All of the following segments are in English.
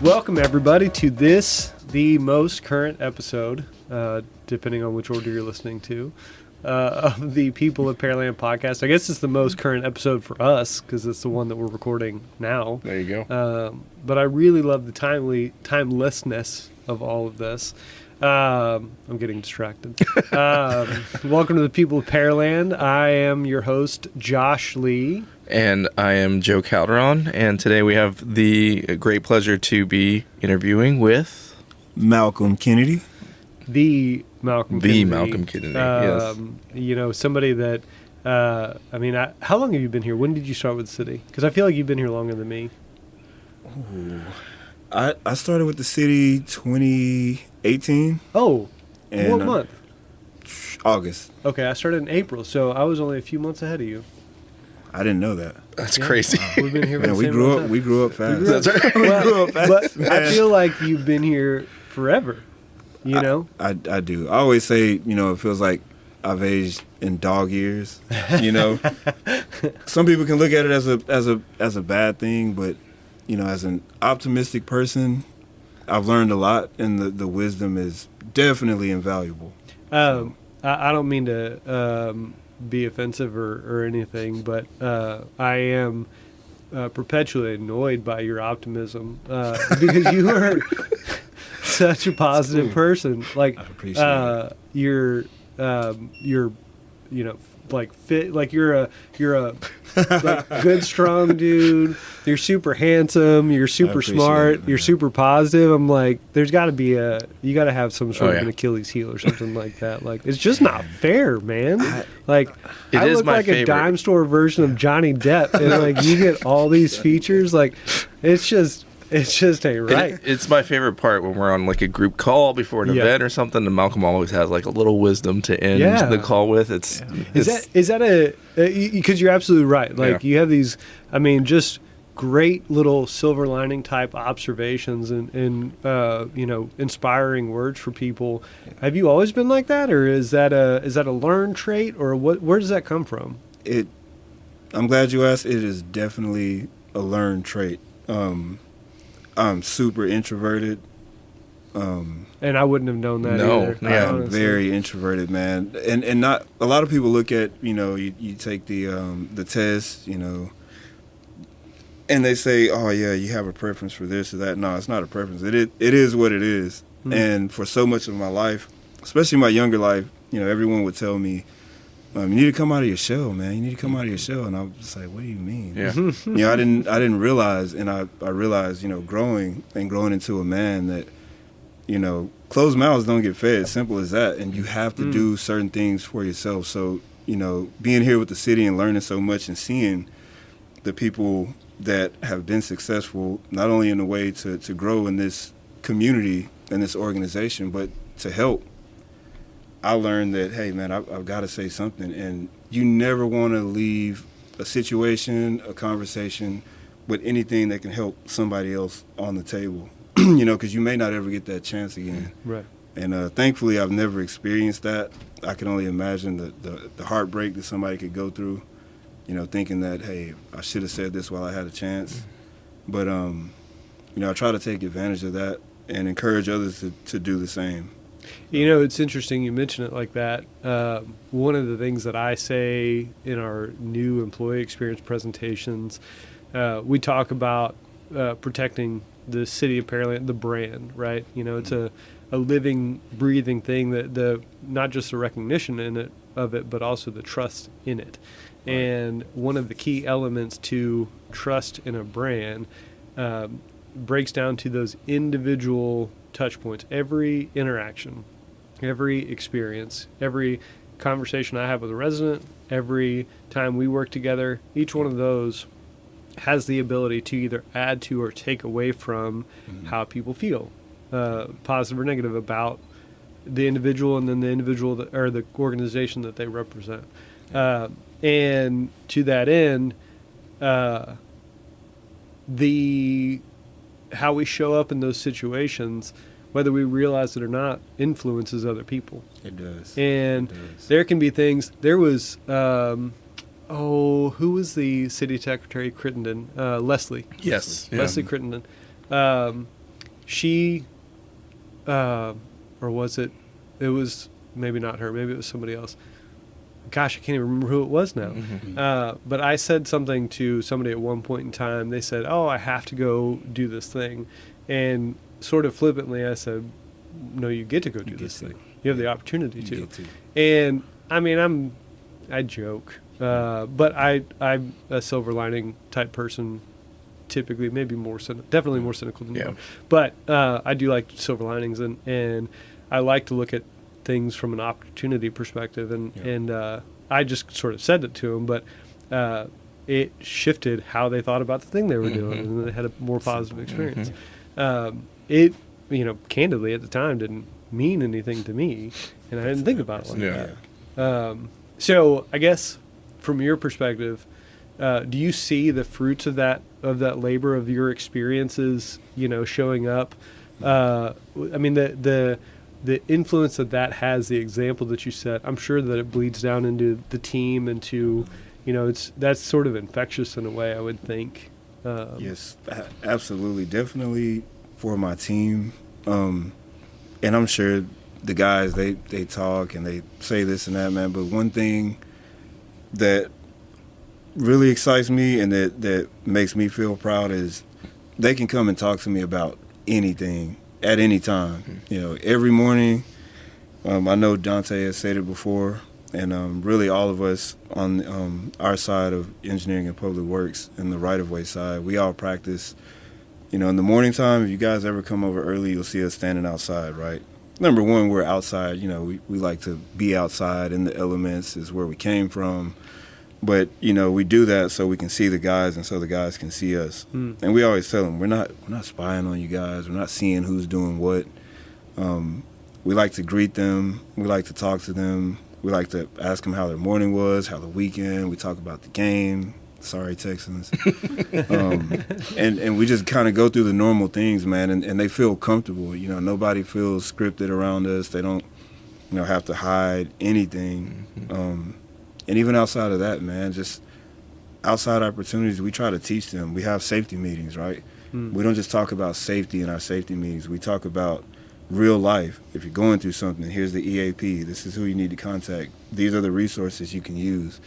Welcome, everybody, to the most current episode, depending on which order you're listening to, of the People of Pearland podcast. I guess it's the most current episode for us because it's the one that we're recording now. There you go. But I really love the timelessness of all of this. I'm getting distracted. Welcome to the People of Pearland. I am your host, Josh Lee. And I am Joe Calderon, and today we have the great pleasure to be interviewing with Malcome Kennedy. The Malcome Kennedy. The Malcome Kennedy, yes. You know, somebody that, how long have you been here? When did you start with the city? Because I feel like you've been here longer than me. Ooh. I started with the city 2018. Oh, and, what month? August. Okay, I started in April, so I was only a few months ahead of you. I didn't know that. That's crazy. We've been here. Man, we grew up fast. That's right. We grew up fast. But I feel like you've been here forever. You know, I do. I always say, you know, it feels like I've aged in dog years. You know, some people can look at it as a bad thing, but you know, as an optimistic person, I've learned a lot, and the wisdom is definitely invaluable. I don't mean to be offensive or anything, but I am perpetually annoyed by your optimism because you are such a positive person. Like, I appreciate it. You're you know, like fit, like you're a like good, strong dude. You're super handsome. You're super smart. You're super positive. I'm like, there's got to be you got to have some sort of an Achilles heel or something like that. Like, it's just not fair, man. I look like a dime store version of Johnny Depp, and like you get all these features. Like, it's just ain't right. It's my favorite part when we're on like a group call before an event or something, and Malcolm always has like a little wisdom to end the call with. Is that because you're absolutely right. Like you have these, I mean, just great little silver lining type observations and you know, inspiring words for people. Have you always been like that, or is that a learned trait, or what? Where does that come from? I'm glad you asked. It is definitely a learned trait. I'm super introverted. And I wouldn't have known that either. Yeah, I'm very introverted, man. And not a lot of people look at, you know, you take the test, you know, and they say, oh yeah, you have a preference for this or that. No, it's not a preference. It is what it is. Mm-hmm. And for so much of my life, especially my younger life, you know, everyone would tell me, you need to come out of your shell, man. You need to come out of your shell. And I was just like, what do you mean? Yeah. You know, I didn't realize, and I realized, you know, growing into a man that, you know, closed mouths don't get fed. Simple as that. And you have to do certain things for yourself. So, you know, being here with the city and learning so much and seeing the people that have been successful, not only in a way to grow in this community and this organization, but to help. I learned that, hey, man, I've got to say something. And you never want to leave a situation, a conversation with anything that can help somebody else on the table, you know, because you may not ever get that chance again. Right. And thankfully, I've never experienced that. I can only imagine the heartbreak that somebody could go through, you know, thinking that, hey, I should have said this while I had a chance. But, you know, I try to take advantage of that and encourage others to do the same. You know, it's interesting you mention it like that. One of the things that I say in our new employee experience presentations, we talk about protecting the city of Pearland, the brand, right? You know, it's a living, breathing thing that not just the recognition of it, but also the trust in it. Right. And one of the key elements to trust in a brand breaks down to those individual touch points. Every interaction, every experience, every conversation I have with a resident, every time we work together, each one of those has the ability to either add to or take away from how people feel, positive or negative, about the individual and then the individual or the organization that they represent. And to that end, how we show up in those situations, whether we realize it or not, influences other people. It does. And there can be things. There was, who was the city secretary? Crittenden, Leslie. Yes. Leslie Crittenden. she, or was it? It was maybe not her. Maybe it was somebody else. Gosh, I can't even remember who it was now. But I said something to somebody at one point in time. They said, "Oh, I have to go do this thing," and sort of flippantly, I said, "No, you get to go do this thing. You have the opportunity to." And I mean, I joke, but I'm a silver lining type person. Typically, maybe definitely more cynical than you are. But I do like silver linings, and I like to look at things from an opportunity perspective, and I just sort of said it to them, but it shifted how they thought about the thing they were doing, and they had a more positive experience. It, candidly at the time didn't mean anything to me, and I didn't think about it like that. So I guess from your perspective, do you see the fruits of that labor of your experiences, showing up? I mean, the influence that has, the example that you set, I'm sure that it bleeds down into the team, into, that's sort of infectious in a way, I would think. Yes, absolutely. Definitely for my team. And I'm sure the guys, they talk and they say this and that, man. But one thing that really excites me and that makes me feel proud is they can come and talk to me about anything at any time. Every morning. I know Dante has said it before, and really all of us on our side of engineering and public works and the right-of-way side, we all practice. In the morning time, if you guys ever come over early, you'll see us standing outside, right? Number one, we're outside. We like to be outside in the elements, is where we came from. But, we do that so we can see the guys and so the guys can see us. And we always tell them, we're not spying on you guys. We're not seeing who's doing what. We like to greet them. We like to talk to them. We like to ask them how their morning was, how the weekend. We talk about the game. Sorry, Texans. And we just kind of go through the normal things, man, and they feel comfortable. Nobody feels scripted around us. They don't, have to hide anything. And even outside of that, man, just outside opportunities, we try to teach them. We have safety meetings, right? We don't just talk about safety in our safety meetings. We talk about real life. If you're going through something, here's the EAP. This is who you need to contact. These are the resources you can use.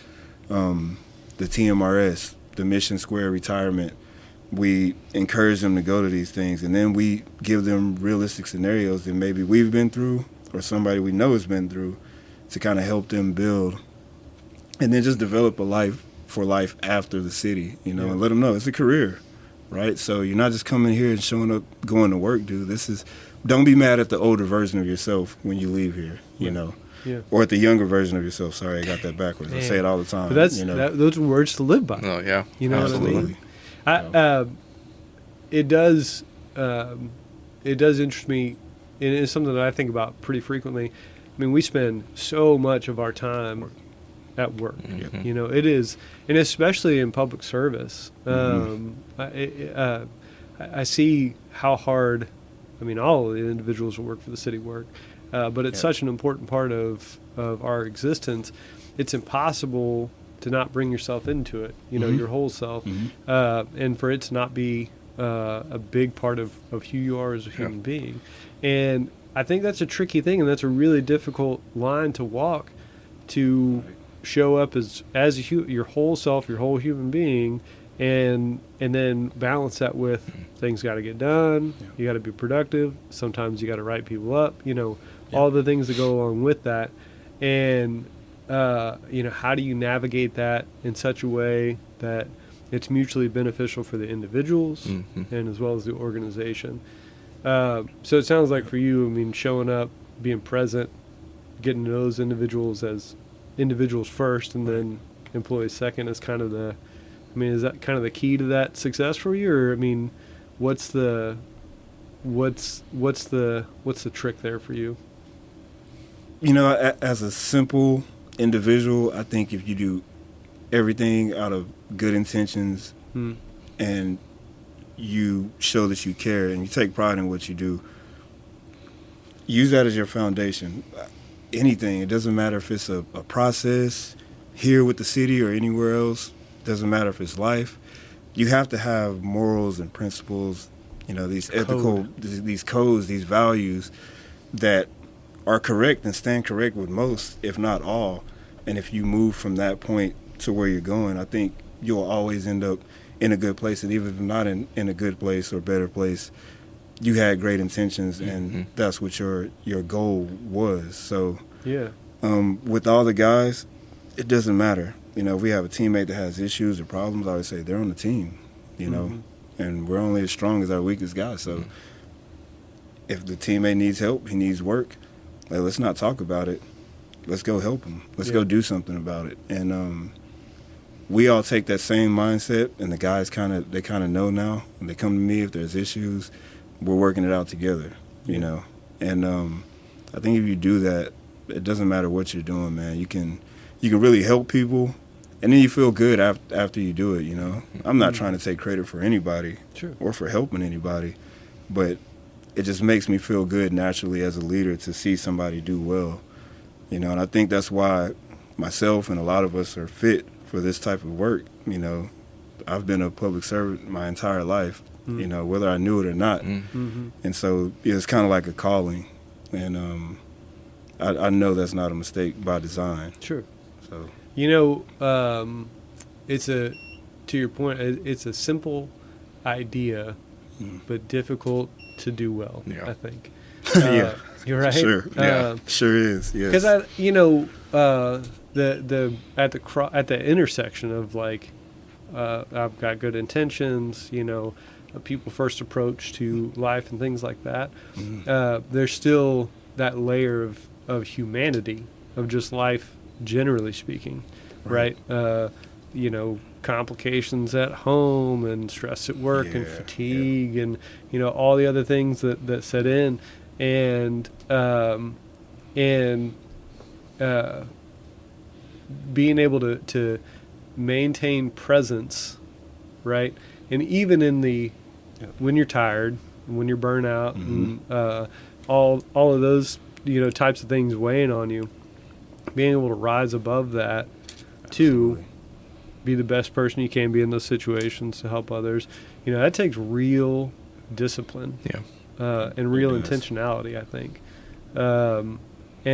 The TMRS, the Mission Square retirement, we encourage them to go to these things. And then we give them realistic scenarios that maybe we've been through or somebody we know has been through to kind of help them build. And then just develop a life for life after the city, and let them know it's a career, right? So you're not just coming here and showing up, going to work, dude. Don't be mad at the older version of yourself when you leave here, or at the younger version of yourself. Sorry, I got that backwards. I say it all the time. But those are words to live by. Oh, yeah. You know Absolutely. what I mean? It does interest me, and it's something that I think about pretty frequently. I mean, we spend so much of our time at work. It is, and especially in public service. I see how hard, all of the individuals who work for the city work, but it's such an important part of our existence. It's impossible to not bring yourself into it, your whole self, and for it to not be a big part of who you are as a human being. And I think that's a tricky thing, and that's a really difficult line to walk, to show up as your whole self, your whole human being, and then balance that with things got to get done. You got to be productive. Sometimes you got to write people up. All the things that go along with that, and how do you navigate that in such a way that it's mutually beneficial for the individuals and as well as the organization. So it sounds like for you, showing up, being present, getting to know those individuals as individuals first and then employees second is kind of is that kind of the key to that success for you? Or what's the trick there for you? As a simple individual, I think if you do everything out of good intentions and you show that you care and you take pride in what you do, use that as your foundation. Anything. It doesn't matter if it's a process here with the city or anywhere else. It doesn't matter if it's life. You have to have morals and principles, these ethical, these codes, these values that are correct and stand correct with most, if not all. And if you move from that point to where you're going, I think you'll always end up in a good place. And even if not in a good place or better place, you had great intentions, and that's what your goal was. So with all the guys, it doesn't matter. If we have a teammate that has issues or problems, I would say they're on the team, and we're only as strong as our weakest guy. So if the teammate needs help, he needs work, let's not talk about it. Let's go help him. Let's go do something about it. And we all take that same mindset, and the guys kind of know now. When they come to me if there's issues, we're working it out together, And I think if you do that, it doesn't matter what you're doing, man. You can really help people, and then you feel good after you do it, I'm not trying to take credit for anybody or for helping anybody, but it just makes me feel good naturally as a leader to see somebody do well, and I think that's why myself and a lot of us are fit for this type of work. I've been a public servant my entire life, whether I knew it or not. And so it's kind of like a calling, and I know that's not a mistake by design. Sure. So to your point, it's a simple idea, but difficult to do well. I think. You're right. Sure. Sure is. Yes. Because at the intersection of I've got good intentions, a people first approach to life and things like that. There's still that layer of humanity, of just life generally speaking, right? Complications at home and stress at work and fatigue and all the other things that set in, and being able to maintain presence, right? And even in when you're tired, when you're burnt out, and all of those types of things weighing on you, being able to rise above that to be the best person you can be in those situations to help others, that takes real discipline and real intentionality, I think. And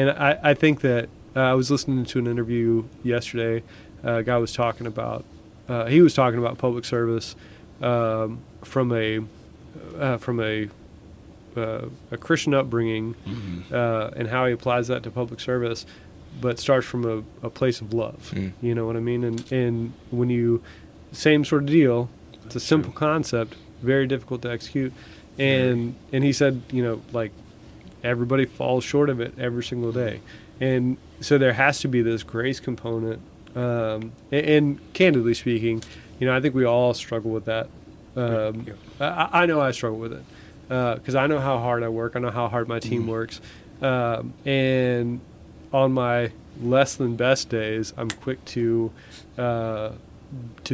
I think that I was listening to an interview yesterday. A guy was talking about public service from a Christian upbringing, and how he applies that to public service, but starts from a place of love. You know what I mean? And when you, same sort of deal, it's a simple concept, very difficult to execute. And he said, everybody falls short of it every single day. And so there has to be this grace component. And candidly speaking, I think we all struggle with that. I know I struggle with it because I know how hard I work. I know how hard my team works. And on my less than best days, I'm quick to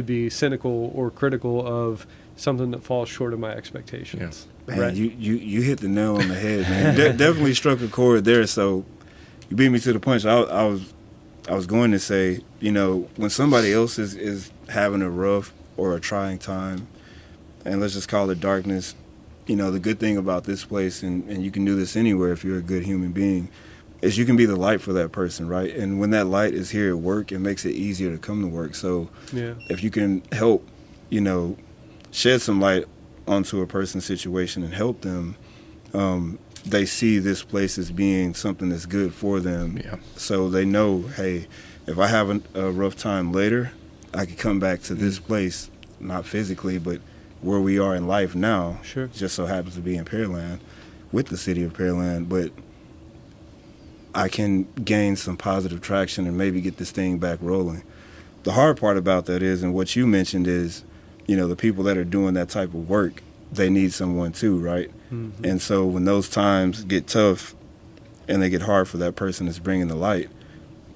be cynical or critical of something that falls short of my expectations. Man, right? you hit the nail on the head, man. Definitely struck a chord there. So you beat me to the punch. I was going to say, when somebody else is having a rough or a trying time, and let's just call it darkness, the good thing about this place, and you can do this anywhere if you're a good human being, is you can be the light for that person, right? And when that light is here at work, it makes it easier to come to work. So if you can help, shed some light onto a person's situation and help them, they see this place as being something that's good for them. So they know, hey, if I have a rough time later, I can come back to this place, not physically, but where we are in life now. Sure. Just so happens to be in Pearland, with the city of Pearland, but I can gain some positive traction and maybe get this thing back rolling. The hard part about that is, and what you mentioned is, the people that are doing that type of work, they need someone too, right? And so when those times get tough and they get hard for that person that's bringing the light,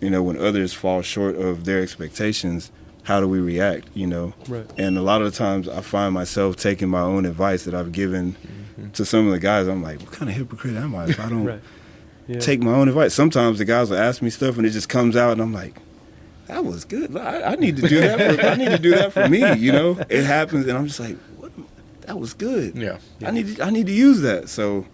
when others fall short of their expectations, how do we react, Right. And a lot of the times I find myself taking my own advice that I've given to some of the guys. I'm like, what kind of hypocrite am I if I don't take my own advice? Sometimes the guys will ask me stuff and it just comes out and I'm like, that was good. I need to do that. I need to do that for me. It happens, and I'm just like, that was good. Yeah. I need to use that. So,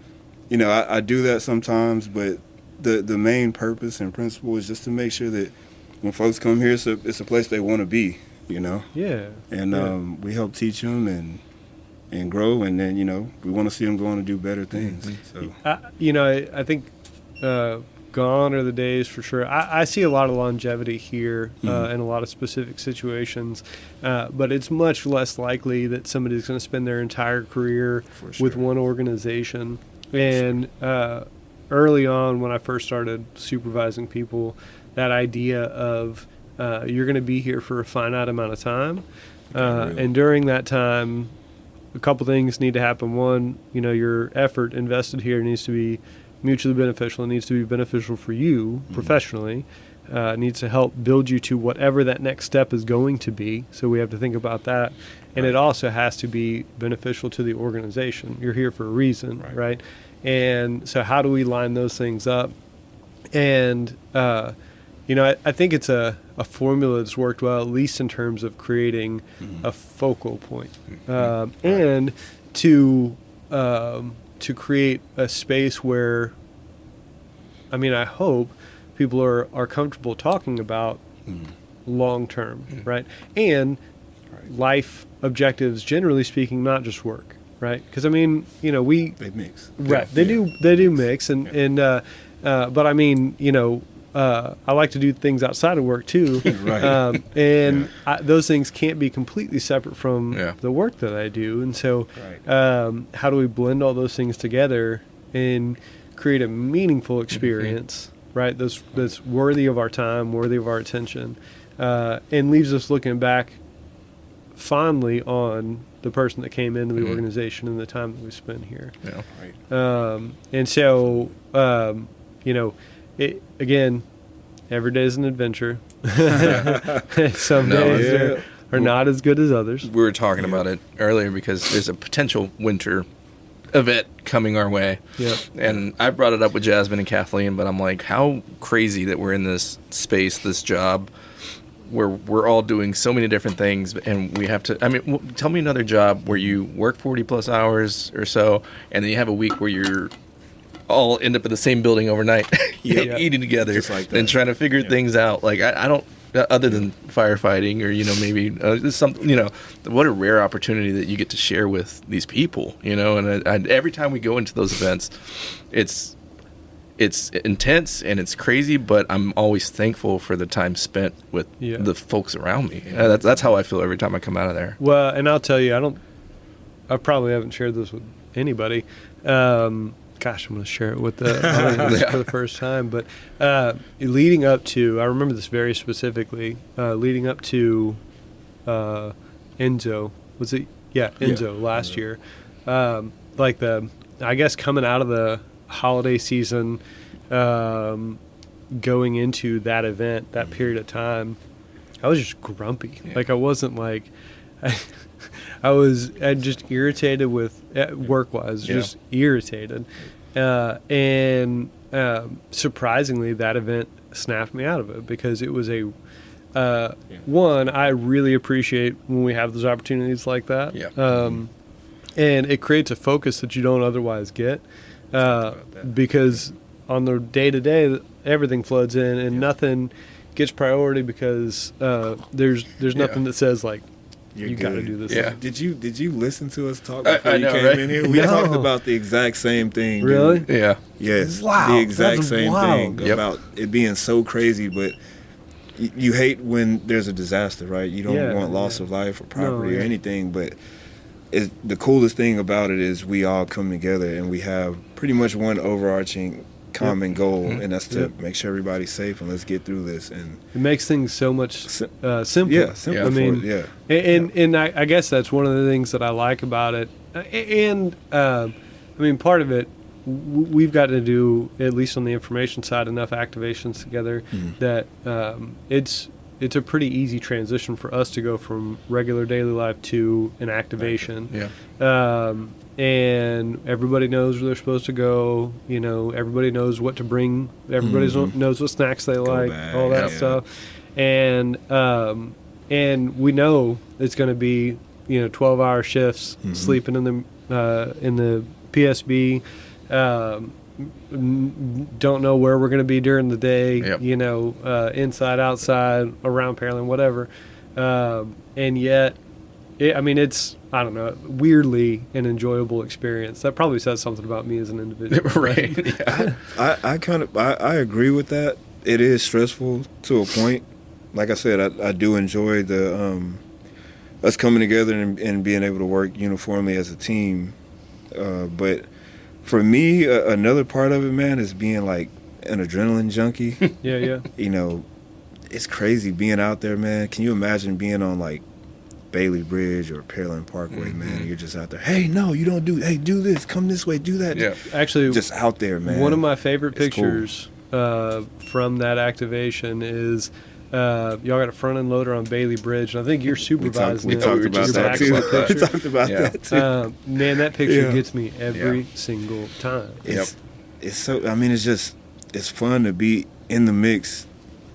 you know, I do that sometimes, but the main purpose and principle is just to make sure that when folks come here, it's a place they want to be, you know? Yeah. And we help teach them and grow, and then, you know, we want to see them go on to do better things. So, I think gone are the days for sure. I see a lot of longevity here in a lot of specific situations, but it's much less likely that somebody's going to spend their entire career with one organization. And early on, when I first started supervising people, that idea of you're going to be here for a finite amount of time, and during that time, a couple things need to happen. One, you know, your effort invested here needs to be mutually beneficial. It needs to be beneficial for you professionally. It needs to help build you to whatever that next step is going to be. So we have to think about that. And it also has to be beneficial to the organization. You're here for a reason, right? And so how do we line those things up? And, I think it's a formula that's worked well, at least in terms of creating a focal point. And to create a space where, I hope people are comfortable talking about long term, right? And life objectives, generally speaking, not just work, right? Because they mix, right? They do mix, but I like to do things outside of work too, those things can't be completely separate from the work that I do. And so, how do we blend all those things together and create a meaningful experience, right? That's worthy of our time, worthy of our attention, and leaves us looking back fondly on the person that came into the organization and the time that we spent here. And so, again, every day is an adventure. Some days are not as good as others. We were talking about it earlier because there's a potential winter event coming our way. And I brought it up with Jasmine and Kathleen, but I'm like, how crazy that we're in this space, this job, where we're all doing so many different things, and we have to, tell me another job where you work 40 plus hours or so, and then you have a week where you're all end up in the same building overnight, eating together, and trying to figure things out. Like, I don't, other than firefighting or, maybe what a rare opportunity that you get to share with these people, and every time we go into those events, it's intense and it's crazy, but I'm always thankful for the time spent with the folks around me. That's how I feel every time I come out of there. Well, and I'll tell you, I probably haven't shared this with anybody. Gosh, I'm going to share it with the audience for the first time. But leading up to, I remember this very specifically, leading up to Enzo, was it? Yeah, Enzo last year. I guess coming out of the holiday season, going into that event, that period of time, I was just grumpy. Like, I wasn't like... I was just irritated with work-wise, just irritated. And surprisingly, that event snapped me out of it because it was one, I really appreciate when we have those opportunities like that. And it creates a focus that you don't otherwise get because on the day-to-day, everything floods in and nothing gets priority because there's nothing that says, like, you got to do this. Did you listen to us talk before you came in here? We talked about the exact same thing. Really? Dude. Yeah. Yes. Wow. The exact same thing about it being so crazy, but you hate when there's a disaster, right? You don't want loss of life or property or anything, but the coolest thing about it is we all come together and we have pretty much one overarching common goal, and that's to make sure everybody's safe and let's get through this. And it makes things so much simpler. Simple. And I guess that's one of the things that I like about it. And part of it, we've got to do, at least on the information side, enough activations together that it's a pretty easy transition for us to go from regular daily life to an activation. And everybody knows where they're supposed to go. Everybody knows what to bring. Everybody knows what snacks they like, all that stuff. And we know it's going to be 12-hour shifts, sleeping in the PSB. Don't know where we're going to be during the day. Inside, outside, around Pearland, whatever. And yet, it's, I don't know, weirdly an enjoyable experience. That probably says something about me as an individual. Right. Yeah. I agree with that. It is stressful to a point. Like I said, I do enjoy the us coming together and being able to work uniformly as a team. But for me, another part of it, man, is being like an adrenaline junkie. Yeah. It's crazy being out there, man. Can you imagine being on like Bailey Bridge or Pearland Parkway, man? And you're just out there. Hey, no, you don't do. Hey, do this. Come this way. Do that. Yeah. Actually, just out there, man. One of my favorite It's pictures from that activation is y'all got a front end loader on Bailey Bridge, and I think you're supervising we it. talked about that too. We talked about Yeah. that too. Man, that picture Yeah. gets me every single time. It's so. It's fun to be in the mix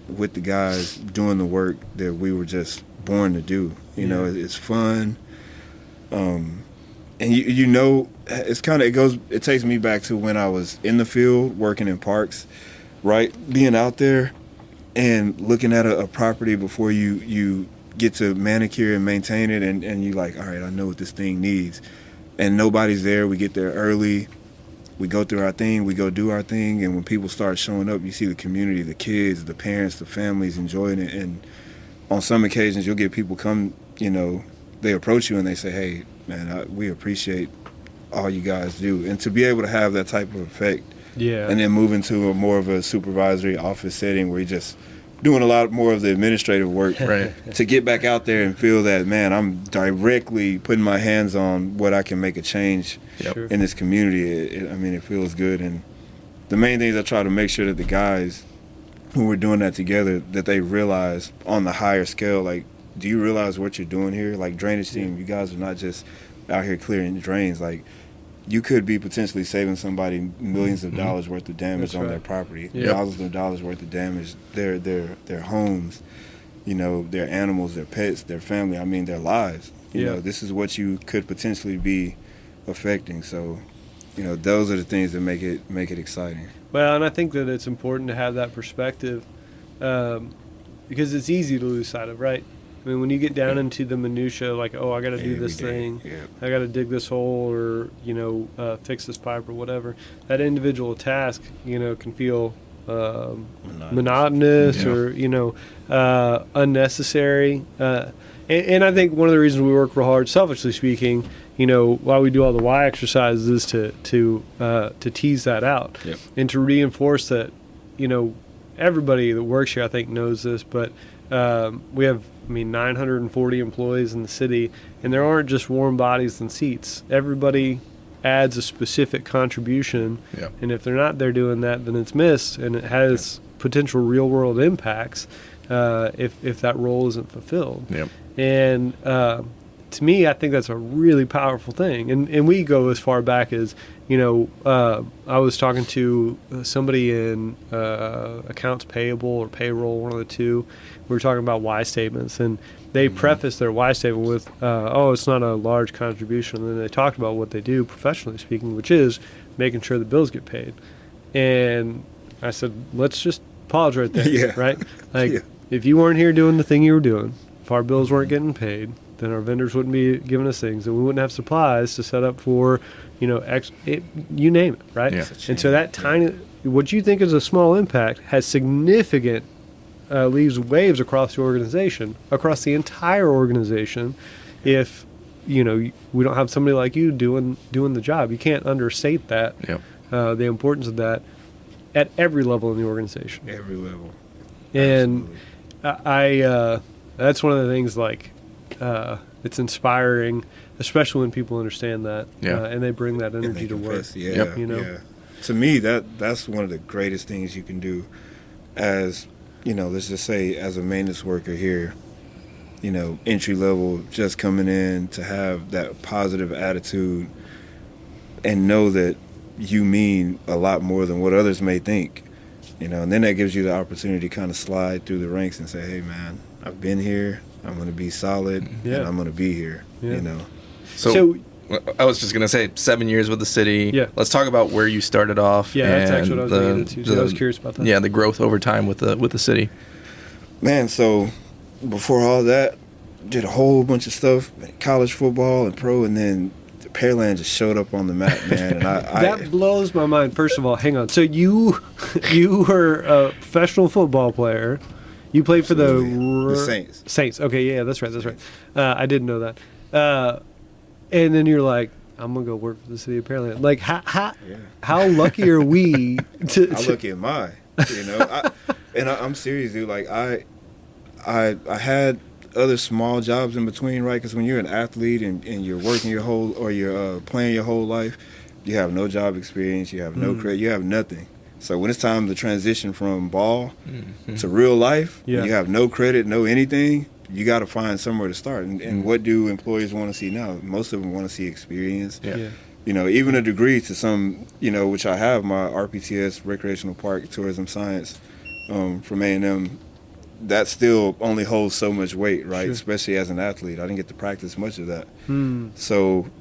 with the guys doing the work that we were just born to do. It's fun. And it takes me back to when I was in the field working in parks, right? Being out there and looking at a property before you get to manicure and maintain it, and you're like, all right, I know what this thing needs. And nobody's there. We get there early. We go through our thing. We go do our thing. And when people start showing up, you see the community, the kids, the parents, the families enjoying it. And on some occasions, you'll get people come, they approach you and they say, hey, man, we appreciate all you guys do. And to be able to have that type of effect, and then move into more of a supervisory office setting where you're just doing a lot more of the administrative work, Right. to get back out there and feel that, man, I'm directly putting my hands on what I can make a change Sure. in this community. It feels good. And the main thing is I try to make sure that the guys, when we're doing that together, that they realize on the higher scale, like, do you realize what you're doing here? Like, drainage team, you guys are not just out here clearing drains. Like, you could be potentially saving somebody millions of dollars worth of damage on their property, thousands of dollars worth of damage, their homes, their animals, their pets, their family, their lives. This is what you could potentially be affecting. So, those are the things that make it exciting. Well, and I think that it's important to have that perspective because it's easy to lose sight of, right? When you get down into the minutia, like, oh, I got to do this thing, I got to dig this hole, or fix this pipe or whatever. That individual task, can feel monotonous or unnecessary. And I think one of the reasons we work real hard, selfishly speaking, why we do all the why exercises is to tease that out and to reinforce that. Everybody that works here, I think, knows this, but we have 940 employees in the city, and there aren't just warm bodies and seats. Everybody adds a specific contribution, and if they're not there doing that, then it's missed, and it has potential real-world impacts if that role isn't fulfilled. And to me, I think that's a really powerful thing. And we go as far back as, I was talking to somebody in accounts payable or payroll, one of the two. We were talking about why statements, and they prefaced their why statement with, it's not a large contribution. And then they talked about what they do, professionally speaking, which is making sure the bills get paid. And I said, let's just pause right there, right? Like, if you weren't here doing the thing you were doing, if our bills weren't getting paid, then our vendors wouldn't be giving us things, and we wouldn't have supplies to set up for, you name it, right? And so that tiny, what you think is a small impact has significant leaves waves across the organization, across the entire organization. If we don't have somebody like you doing the job, you can't understate that. The importance of that at every level in the organization. Every level. And I that's one of the things, like, it's inspiring, especially when people understand that, and they bring that energy to work. To me, that's one of the greatest things you can do as, let's just say, as a maintenance worker here, entry level, just coming in, to have that positive attitude and know that you mean a lot more than what others may think, and then that gives you the opportunity to kind of slide through the ranks and say, hey, man, I've been here, I'm going to be solid, Yeah. and I'm going to be here. Yeah. You know. So I was just gonna say 7 years with the city. Yeah. Let's talk about where you started off. Yeah, that's actually what I was and going to get into. So I was curious about that. Yeah, the growth over time with the city. Man, so before all that, did a whole bunch of stuff, college football and pro, and then Pearland just showed up on the map, man. And That blows my mind. First of all, hang on. So you were a professional football player. You played for the Saints. Saints. Okay, yeah, that's right. That's right. I didn't know that. And then you're like, I'm gonna go work for the city of Pearland. Like, how lucky are we? How lucky am I? You know, I'm serious, dude. Like, I had other small jobs in between, right? Because when you're an athlete and you're working you're playing your whole life, you have no job experience, you have no credit, you have nothing. So when it's time to transition from ball to real life, you have no credit, no anything. You got to find somewhere to start. And what do employers want to see now? Most of them want to see experience. Yeah. You know, even a degree to some, you know, which I have, my RPTS, Recreational Park Tourism Science from A&M, that still only holds so much weight, right? Sure. Especially as an athlete. I didn't get to practice much of that. So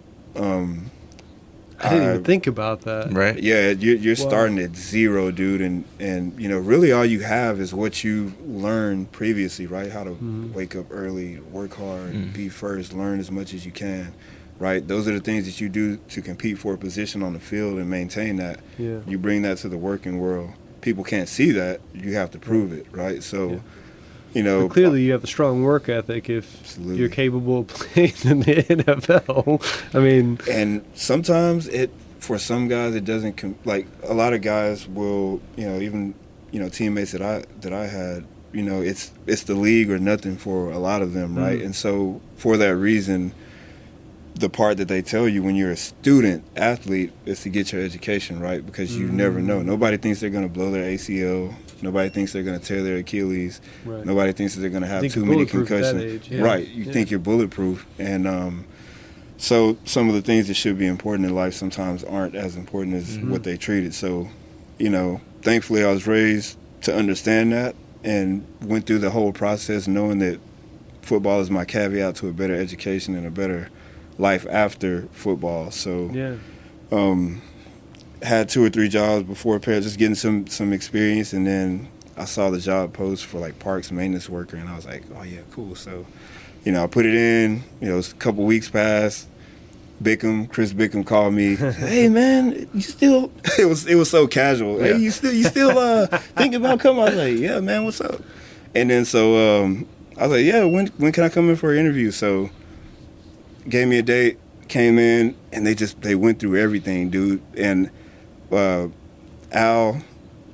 I didn't even think about that. Right. yeah, you're starting at zero, dude, and you know, really all you have is what you learned previously, right? How to wake up early, work hard, be first, learn as much as you can, right? Those are the things that you do to compete for a position on the field and maintain that. Yeah. You bring that to the working world. People can't see that. You have to prove it, right? So, you know, But clearly, you have a strong work ethic if Absolutely. you're capable of playing in the NFL. I mean, and sometimes for some guys it doesn't like a lot of guys will, you know, even, you know, teammates that I had, you know, it's the league or nothing for a lot of them, right? And so for that reason, the part that they tell you when you're a student athlete is to get your education, right? Because you never know. Nobody thinks they're going to blow their ACL. Nobody thinks they're going to tear their Achilles. Right. Nobody thinks that they're going to have Think too you're many bulletproof at that concussions. age, yeah. Right. You think you're bulletproof. And so some of the things that should be important in life sometimes aren't as important as what they treated. So, you know, thankfully I was raised to understand that and went through the whole process knowing that football is my caveat to a better education and a better life after football. So had 2 or 3 jobs before Pearland, just getting some experience, and then I saw the job post for like parks maintenance worker, and I was like, oh yeah, cool. So, you know, I put it in, you know, a couple weeks passed. Chris Bickham called me, hey man, you still it was so casual. Hey, you still thinking about coming? I was like, yeah man, what's up? And then so I was like, yeah, when can I come in for an interview? So gave me a date, came in, and they went through everything, dude. And Al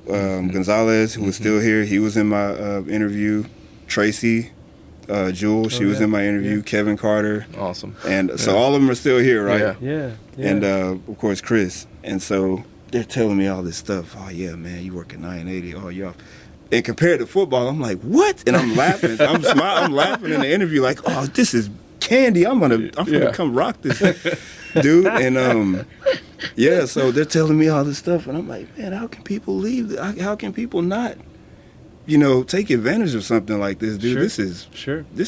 Gonzalez, who was still here, he was in my interview. Tracy Jewel, she was in my interview. Kevin Carter. Awesome. And so all of them are still here, right? yeah. And of course Chris. And so they're telling me all this stuff. Oh yeah, man, you work at 980. Oh yeah. And compared to football, I'm like, what? And I'm laughing. I'm laughing in the interview, like, oh, this is candy. I'm gonna come rock this, dude. And so they're telling me all this stuff, and I'm like, man, how can people leave? How can people not, you know, take advantage of something like this, dude? This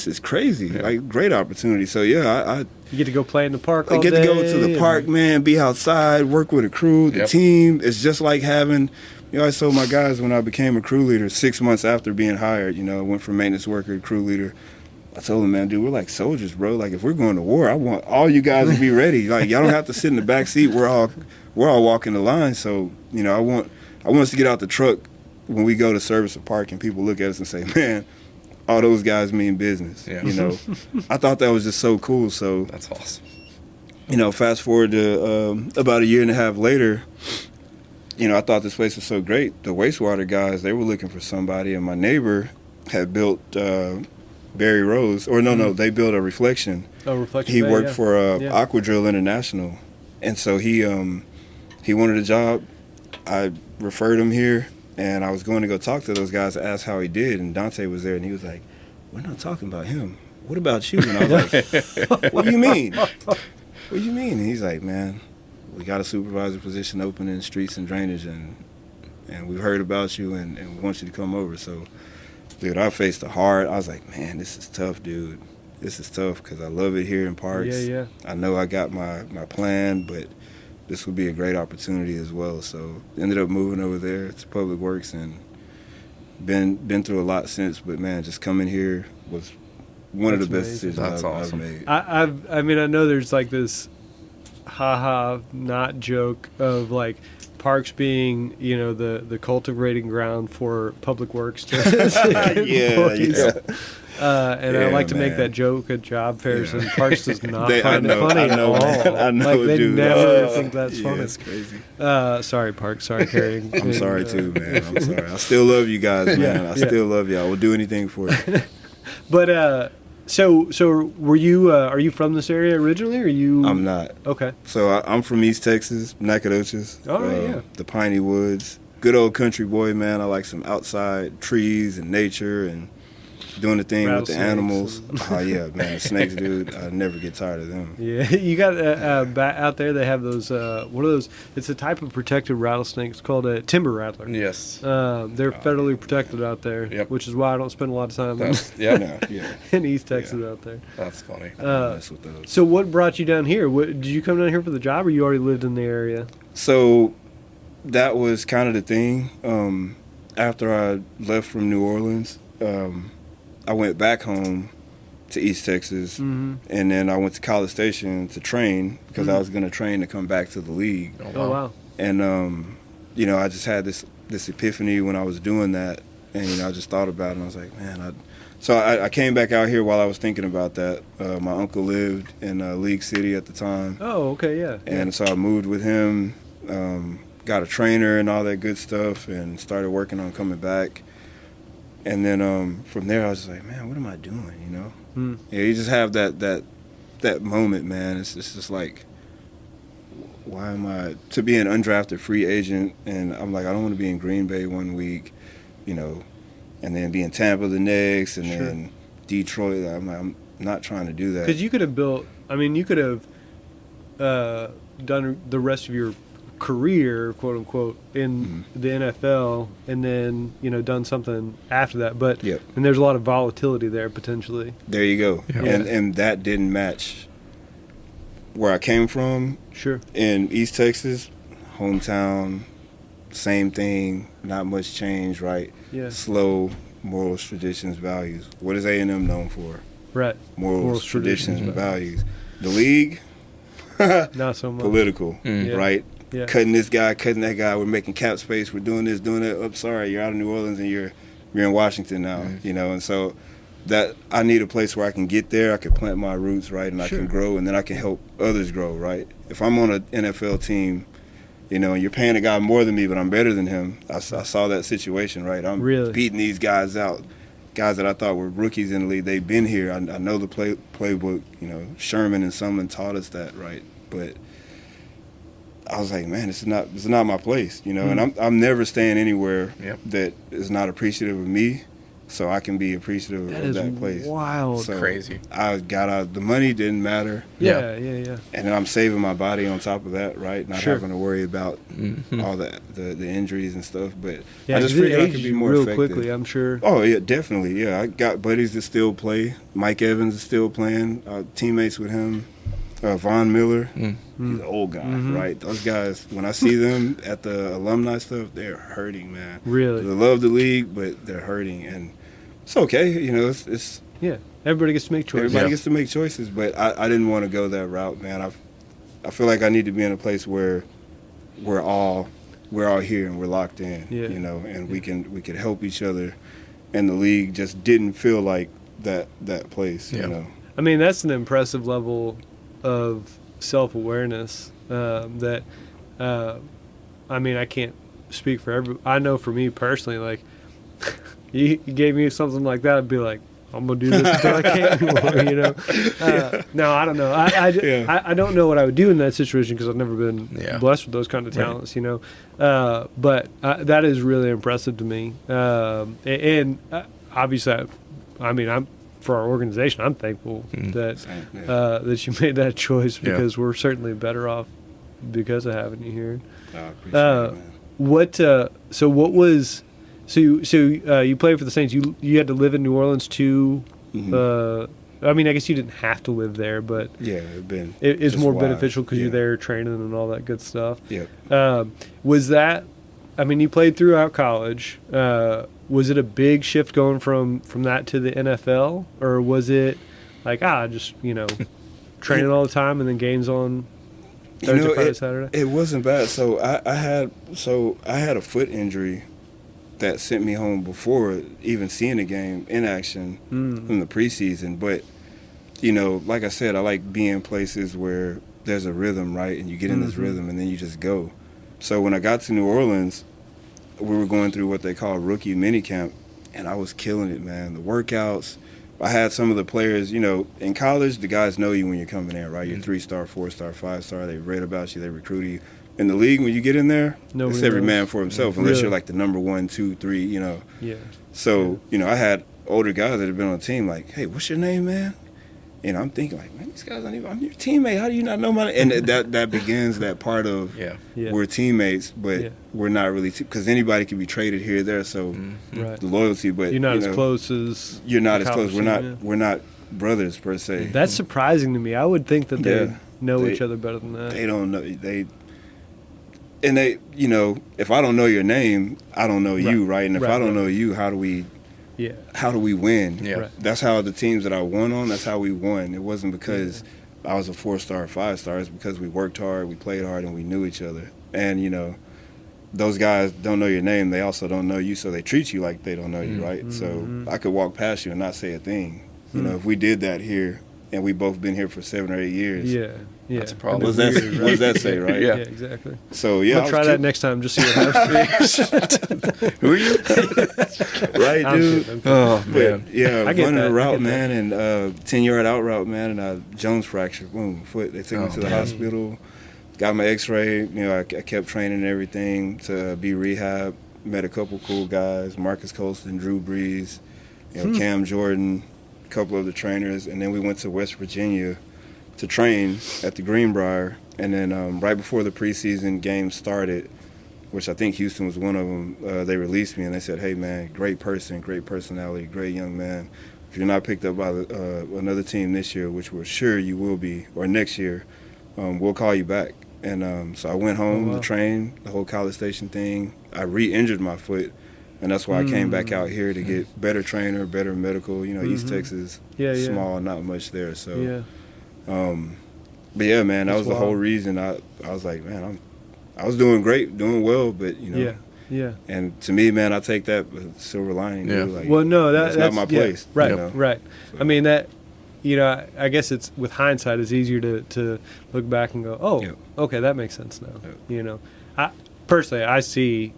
is crazy. Like, great opportunity. So I You get to go play in the park all get day. to go to the park, man, be outside, work with a crew, the team. It's just like having, you know, I told my guys when I became a crew leader 6 months after being hired, you know, I went from maintenance worker to crew leader. I told them, man, dude, we're like soldiers, bro. Like, if we're going to war, I want all you guys to be ready. Like, y'all don't have to sit in the back seat. We're all walking the line. So, you know, I want us to get out the truck when we go to service a park and people look at us and say, man, all those guys mean business. Yeah. You know, I thought that was just so cool. So That's awesome. You know, fast forward to about a year and a half later, you know, I thought this place was so great. The wastewater guys, they were looking for somebody, and my neighbor had built Barry Rose, or no, they built a Reflection. Oh, Reflection. He Bay, worked for Aquadrill International, and so he wanted a job. I referred him here, and I was going to go talk to those guys to ask how he did, and Dante was there, and he was like, we're not talking about him. What about you? And I was like, what do you mean? What do you mean? And he's like, man, we got a supervisor position open in streets and drainage, and we heard about you, and we want you to come over. So dude, I faced the hard. I was like, man, this is tough, dude. This is tough because I love it here in Parks. Yeah. I know I got my plan, but this would be a great opportunity as well. So ended up moving over there to Public Works and been through a lot since. But man, just coming here was one of the best decisions I've made. I mean, I know there's like this not joke of like Parks being, you know, the cultivating ground for Public Works. And I like to make that joke at job fairs, and Parks does not find it funny at all. I know, like, they dude. never think that's funny. It's crazy. Sorry, Parks. Sorry, Carrie. I'm sorry too, man. I'm sorry. I still love you guys, man. I still love you. I will do anything for you. But so were you? Are you from this area originally? Or are you? I'm not. Okay. So I'm from East Texas, Nacogdoches. Oh, yeah. The Piney Woods. Good old country boy, man. I like some outside trees and nature and doing the thing with the animals. Oh yeah, man, the snakes, dude. I never get tired of them. Yeah, you got out there. They have those. One of those. It's a type of protected rattlesnake. It's called a timber rattler. Yes. They're federally protected out there. Yep. Which is why I don't spend a lot of time Yeah. in East Texas out there. That's funny. Mess with those. So what brought you down here? Did you come down here for the job, or you already lived in the area? So that was kind of the thing. After I left from New Orleans. I went back home to East Texas, and then I went to College Station to train because I was going to train to come back to the league. Oh, wow. And, you know, I just had this epiphany when I was doing that, and, you know, I just thought about it, and I was like, man, So I came back out here while I was thinking about that. My uncle lived in League City at the time. Oh, okay, yeah. And so I moved with him, got a trainer and all that good stuff, and started working on coming back. And then from there, I was like, man, what am I doing, you know? Yeah, you just have that moment, man. It's just like, why am I to be an undrafted free agent? And I'm like, I don't want to be in Green Bay one week, you know, and then be in Tampa the next, and then Detroit. I'm not trying to do that. Because you could have you could have done the rest of your career, quote unquote, in the NFL, and then, you know, done something after that. But and there's a lot of volatility there potentially. There you go. Yeah. And that didn't match where I came from. Sure. In East Texas, hometown, same thing, not much change, right? Yeah. Slow, morals, traditions, values. What is A&M known for? Right. Morals, traditions, and values. The league, not so much. Political, right? Yeah. Cutting this guy, cutting that guy. We're making cap space. We're doing this, doing that. Oh, sorry, you're out of New Orleans and you're in Washington now. You know, and so that I need a place where I can get there. I can plant my roots, right, and I can grow, and then I can help others grow, right. If I'm on an NFL team, you know, and you're paying a guy more than me, but I'm better than him. I saw that situation, right. I'm beating these guys out, guys that I thought were rookies in the league. They've been here. I know the playbook. You know, Sherman and Sumlin taught us that, right, but I was like, man, this is not my place, you know, and I'm never staying anywhere that is not appreciative of me, so I can be appreciative of that place. Wild, so crazy. I got out. The money didn't matter. Yeah. And then I'm saving my body on top of that, right? Not having to worry about all the injuries and stuff. But I just figured I could be more effective. Quickly, I'm sure. Oh yeah, definitely. Yeah, I got buddies that still play. Mike Evans is still playing. Teammates with him. Von Miller, he's an old guy, right? Those guys, when I see them at the alumni stuff, they're hurting, man. Really? They love the league, but they're hurting, and it's okay, you know. It's everybody gets to make choices. Everybody gets to make choices, but I didn't want to go that route, man. I feel like I need to be in a place where we're all here and we're locked in, you know, and we can help each other, and the league just didn't feel like that place, you know. I mean, that's an impressive level of self-awareness that I mean, I can't speak for I know for me personally, like you gave me something like that, I'd be like, I'm gonna do this until I can't anymore, you know. No, I don't know. I don't know what I would do in that situation because I've never been blessed with those kind of talents, you know. But that is really impressive to me, and obviously, I mean, for our organization, I'm thankful that you made that choice because we're certainly better off because of having you here. I appreciate it, man. So what was So you played for the Saints. You had to live in New Orleans too. I mean, I guess you didn't have to live there, but Yeah, it's more wild. beneficial because Yeah. you're there training and all that good stuff. Yeah. Was that? I mean, you played throughout college. Was it a big shift going from that to the NFL, or was it like just training all the time and then games on Thursday, Friday, Saturday? It wasn't bad. So I had a foot injury that sent me home before even seeing the game in action from the preseason. But like I said, I like being places where there's a rhythm, right? And you get in this rhythm, and then you just go. So when I got to New Orleans, we were going through what they call rookie minicamp, and I was killing it, man. The workouts. I had some of the players, in college, the guys know you when you're coming in, right? You're 3-star, 4-star, 5-star. They read about you. They recruit you. In the league, when you get in there, it's every man for himself, unless you're like the number 1, 2, 3, Yeah. So, I had older guys that had been on the team like, hey, what's your name, man? And I'm thinking like, man, these guys don't even, I'm your teammate. How do you not know my name? And that begins that part of we're teammates, but we're not really, because anybody can be traded here or there. So the loyalty, but you're not as close as you're not as close. We're not brothers per se. That's surprising to me. I would think that they know each other better than that. They don't know. And if I don't know your name, I don't know you, right? And if I don't know you, how do we win? Yeah. Right. That's how the teams that I won on, that's how we won. It wasn't because I was a 4-star, 5-star. It's because we worked hard, we played hard, and we knew each other. And, those guys don't know your name. They also don't know you, so they treat you like they don't know you, right? So I could walk past you and not say a thing. If we did that here, and we both been here for 7 or 8 years. Yeah. That's a problem. What does that say, right? Yeah, exactly. So, I'll try that next time, just see what happens. Who are you? Right, dude? I'm kidding. Oh, man. But, yeah, I get running that, a I route, get man, and 10-yard out route, man, and Jones fracture, boom, foot. They took me to the hospital, got my x-ray. I kept training and everything to be rehab. Met a couple cool guys, Marcus Colston, Drew Brees, Cam Jordan, a couple of the trainers, and then we went to West Virginia to train at the Greenbrier. And then right before the preseason game started, which I think Houston was one of them, they released me and they said, hey, man, great person, great personality, great young man. If you're not picked up by another team this year, which we're sure you will be, or next year, we'll call you back. And so I went home to train, the whole College Station thing. I re-injured my foot, and that's why I came back out here to get better trainer, better medical. East Texas, small, not much there. So, but yeah, man, that was the whole reason. I was like, man, I was doing great, doing well, but Yeah. And to me, man, I take that with silver lining. Yeah. Dude. Like, Well, no, that's not my place. Right, right. So. I mean, that, I guess it's, with hindsight, it's easier to look back and go, oh, okay, that makes sense now. I personally, I see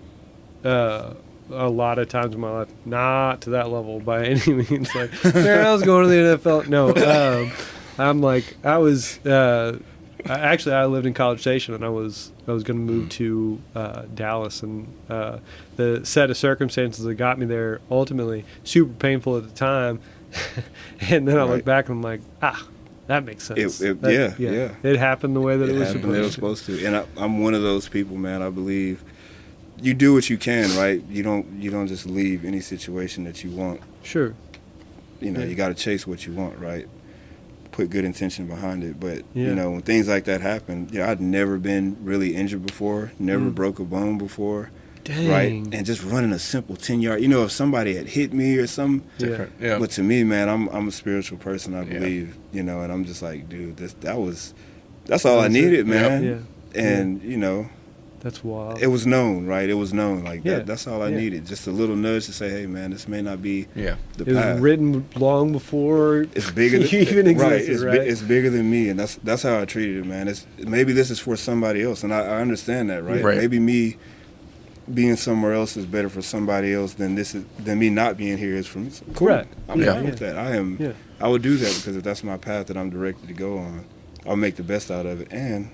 a lot of times in my life, not to that level by any means. Like, man, I was going to the NFL. No, I'm like, I lived in College Station, and I was going to move to Dallas, and the set of circumstances that got me there, ultimately super painful at the time, and then I look back and I'm like, that makes sense. It happened the way that it was supposed to. And I'm one of those people, man. I believe you do what you can, right? You don't just leave any situation that you want. Sure. You got to chase what you want, right? Put good intention behind it. But, when things like that happen, I'd never been really injured before, never broke a bone before. Dang. Right? And just running a simple 10-yard, if somebody had hit me or something. Different. Yeah. But to me, man, I'm a spiritual person, I believe, and I'm just like, dude, that's all I needed, man. Yeah. And, that's wild. it was known, right? It was known. Like, that's all I needed. Just a little nudge to say, hey, man, this may not be the it path. was written long before it's bigger than, you even existed, right? It's bigger than me, and that's how I treated it, man. Maybe this is for somebody else, and I understand that, right? Maybe me being somewhere else is better for somebody else than me not being here is for me. So, cool. Right. I'm fine with that. I would do that because if that's my path that I'm directed to go on, I'll make the best out of it, and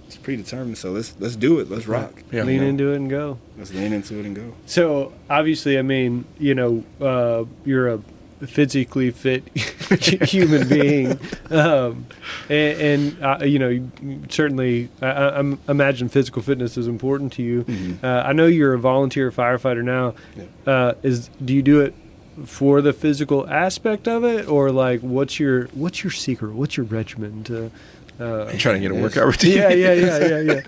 it's predetermined. So let's do it. Let's rock. Yeah. Lean into it and go. Let's lean into it and go. So obviously, I mean, you're a physically fit human being, you know, certainly I imagine physical fitness is important to you. Mm-hmm. I know you're a volunteer firefighter now. Yeah. Do you do it for the physical aspect of it, or like what's your secret? What's your regimen to? I'm trying to get a workout routine. Yeah.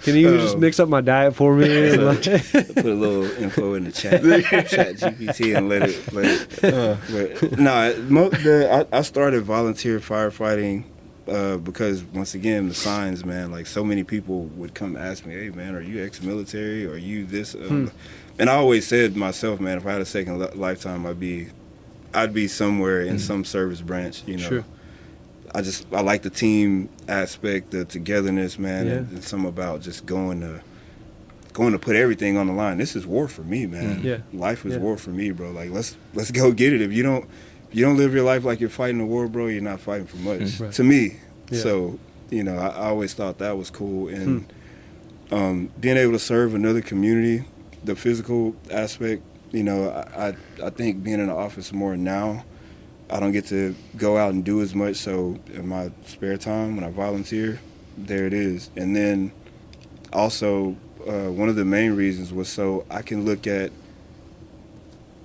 Can you just mix up my diet for me? Put a little info in the chat GPT and let it. But I started volunteer firefighting because once again the signs, man. Like so many people would come ask me, "Hey, man, are you ex-military? Are you this?" And I always said myself, man, if I had a second lifetime, I'd be somewhere in some service branch. You know. Sure. I like the team aspect, the togetherness, man, Yeah. and something about just going to put everything on the line. This is war for me, man. Yeah. Life is Yeah. war for me, bro. Like let's go get it. If you don't live your life like you're fighting a war, bro, you're not fighting for much. Right. To me. Yeah. So, you know, I always thought that was cool, and being able to serve another community, the physical aspect, you know, I think being in the office more now, I don't get to go out and do as much, so in my spare time when I volunteer, there it is. And then also one of the main reasons was so I can look at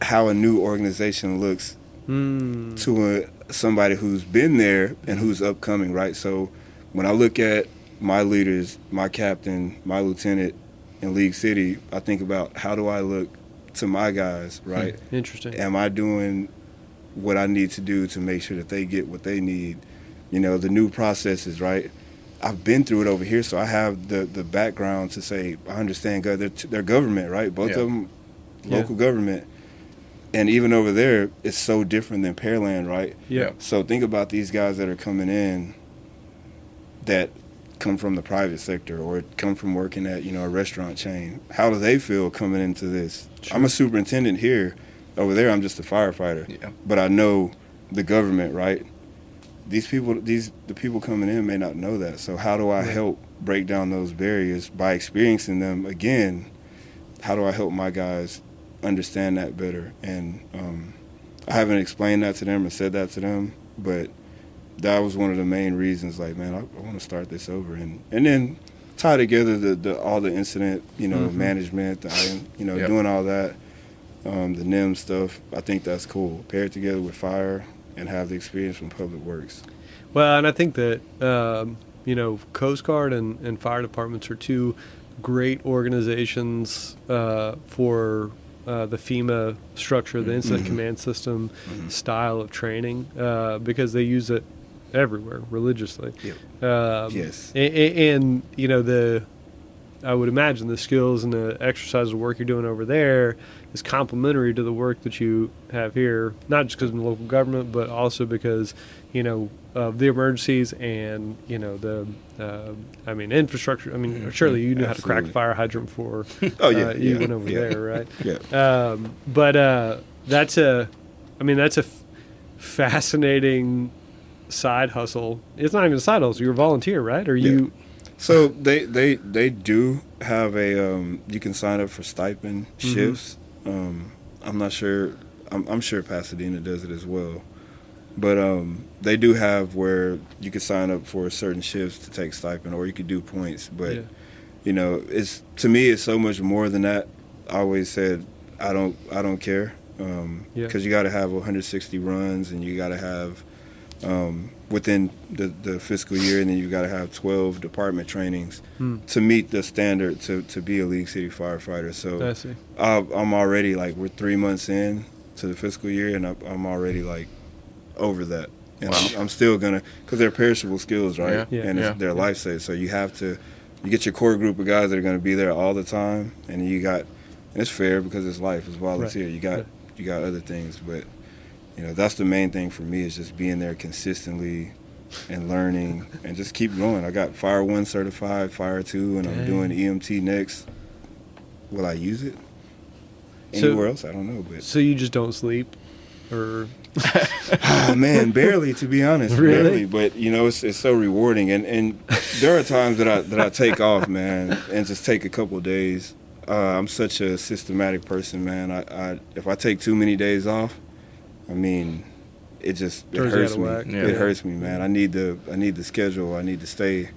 how a new organization looks to somebody who's been there and who's upcoming, right? So when I look at my leaders, my captain, my lieutenant in League City, I think about how do I look to my guys, right? Interesting. Am I doing what I need to do to make sure that they get what they need? You know, the new processes, right? I've been through it over here, so I have the background to say, I understand, God, they're government, right? Both of them local government. And even over there, it's so different than Pearland, right? Yeah. So think about these guys that are coming in that come from the private sector or come from working at, you know, a restaurant chain. How do they feel coming into this? Sure. I'm a superintendent here. Over there, I'm just a firefighter. Yeah. But I know the government, right? The people coming in may not know that. So how do I help break down those barriers by experiencing them again? How do I help my guys understand that better? And I haven't explained that to them or said that to them, but that was one of the main reasons. Like, man, I want to start this over, and then tie together all the incident, you know, management, doing all that. The NIM stuff, I think that's cool. Pair it together with fire and have the experience from Public Works. Well, and I think that, you know, Coast Guard and fire departments are two great organizations for the FEMA structure, the Incident Command System style of training, because they use it everywhere religiously. Yep. Yes. And, you know, I would imagine the skills and the exercise of work you're doing over there is complementary to the work that you have here, not just because of the local government, but also because, you know, of the emergencies and, you know, the, infrastructure. I mean, surely you knew how to crack a fire hydrant before you went over there, right? Yeah. But that's a fascinating side hustle. It's not even a side hustle. You're a volunteer, right? Or you... So they do have you can sign up for stipend shifts. I'm not sure. I'm sure Pasadena does it as well. But they do have where you can sign up for certain shifts to take stipend, or you could do points. But you know, to me, it's so much more than that. I always said I don't care because you got to have 160 runs, and you got to have within the fiscal year, and then you got to have 12 department trainings to meet the standard to be a League City firefighter. So I see. I'm already like, we're 3 months in to the fiscal year, and I'm already like over that. And I'm still gonna, because they're perishable skills, right? And they're life savers. So you get your core group of guys that are gonna be there all the time, and and it's fair because it's life, it's volunteer. Right. You got other things, but you know, that's the main thing for me, is just being there consistently and learning and just keep going. I got Fire 1 certified, Fire 2, and I'm doing EMT next. Will I use it anywhere else? I don't know. But so you just don't sleep, or? Oh man, barely, to be honest. Really? Barely, but you know, it's so rewarding, and there are times that I take off, man, and just take a couple of days. I'm such a systematic person, man. I if I take too many days off, I mean, it Throws you hurts out of me. whack. Yeah. It hurts me, man. I need the schedule. I need to stay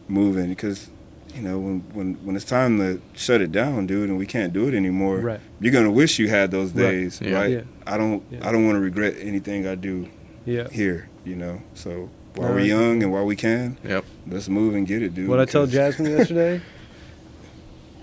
moving because, you know, when it's time to shut it down, dude, and we can't do it anymore, Right. you're gonna wish you had those days, Yeah. right? Yeah. I don't want to regret anything I do Yeah. here, you know. So while All we're right. young and while we can, Yep. let's move and get it, dude. What I told because- Jasmine yesterday?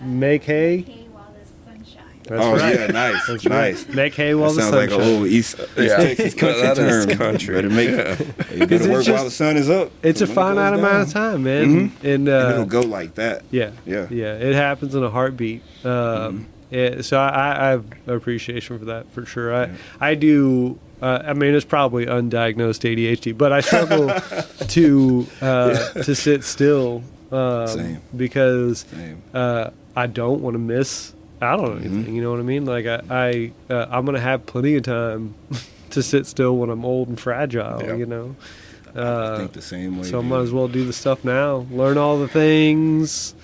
Make hay. Hay while the sun shines. That's oh right. yeah, nice, That's nice. right. Make hay while That the sounds sun like shines. a old East Yeah. Texas country That is term. country. Better make Yeah. you better it's work just- while the sun is up. It's a When it finite goes amount of down. time, man. Mhm. And And it'll go like that. yeah, Yeah. yeah, it happens in a heartbeat. So I have appreciation for that for sure. I do. I mean, it's probably undiagnosed ADHD, but I struggle to sit still Same. because Same. I don't want to miss out on anything. You know what I mean? Like I'm gonna have plenty of time to sit still when I'm old and fragile. Yeah. You know. I think the same way. So I dude. might as well do the stuff now. Learn all the things,